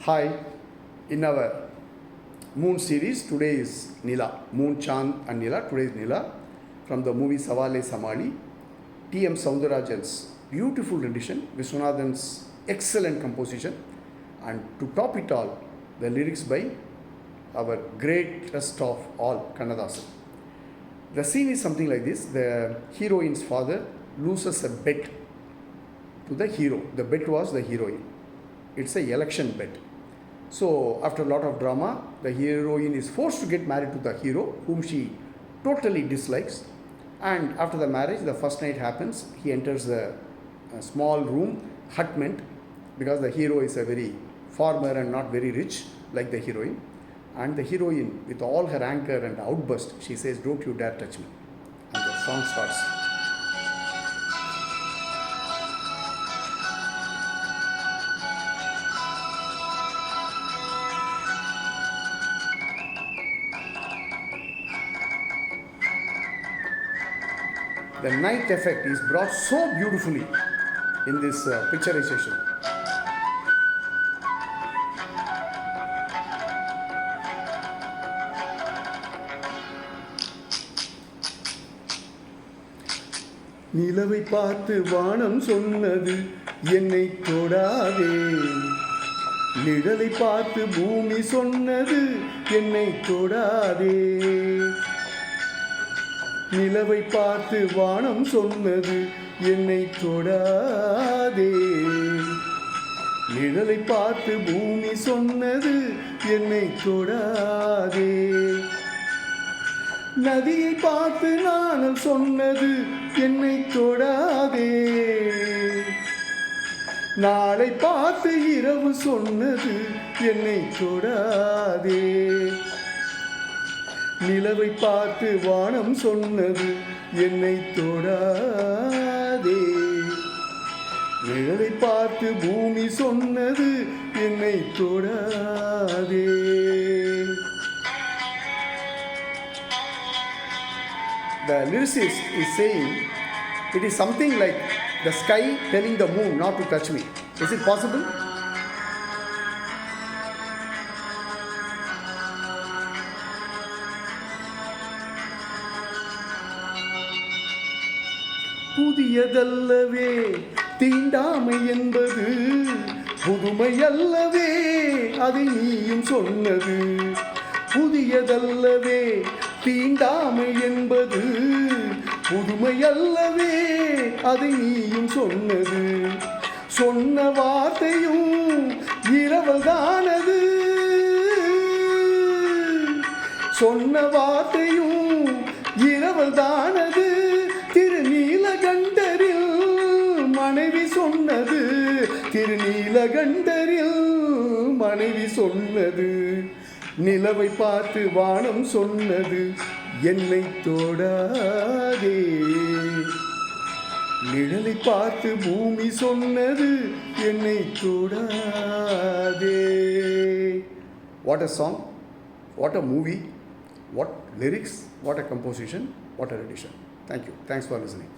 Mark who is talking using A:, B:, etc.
A: Hi, in our Moon series, today is Nila. Moon, Chand and Nila. Today is Nila from the movie Savale Samali. T.M. Soundarajan's beautiful rendition, Viswanathan's excellent composition, and to top it all, the lyrics by our greatest of all, Kannadasan. The scene is something like this. The heroine's father loses a bet to the hero. The bet was the heroine. It's an election bet. So after a lot of drama, the heroine is forced to get married to the hero, whom she totally dislikes. And after the marriage, the first night happens. He enters a small room, hut meant, because the hero is a very farmer and not very rich like the heroine. And the heroine, with all her anger and outburst, she says, "Don't you dare touch me." And the song starts. The night effect is brought so beautifully in this picturization. நிலவை பார்த்து வானம் சொன்னது என்னை தொடாதே, நிழலை பார்த்து பூமி சொன்னது என்னை தொடாதே. நிலவை பார்த்து வானம் சொன்னது என்னை தொடாதே, நிழலை பார்த்து பூமி சொன்னது என்னை தொடாதே. நதியை பார்த்து நாணல் சொன்னது என்னை தொடாதே, நாளை பார்த்து இரவு சொன்னது என்னை தொடாதே. நிலவை பார்த்து வானம் சொன்னது என்னை தொடாதே, நிழலை பார்த்து பூமி சொன்னது என்னை தொடாதே. The lyricist is saying it is something like the sky telling the moon not to touch me. Is it possible? புதியதல்லவே தீண்டாமை என்பது, புதுமை அல்லவே அதை நீயும் சொன்னது. புதியதல்லவே தீண்டாமை என்பது, புதுமை அல்லவே அதை நீயும் சொன்னது. சொன்ன வார்த்தையும் இரவல்தானது, சொன்ன வார்த்தையும் இரவல்தானது. திருநீலகண்டரில் மனைவி சொன்னது, திருநீலகண்டரில் மனைவி சொன்னது. நிலவை பார்த்து வானம் சொன்னது என்னை தொடாதே, நிழலை பார்த்து பூமி சொன்னது என்னை தொடாதே. What a song, what a movie, what lyrics, what a composition, what a rendition. Thank you. Thanks for listening.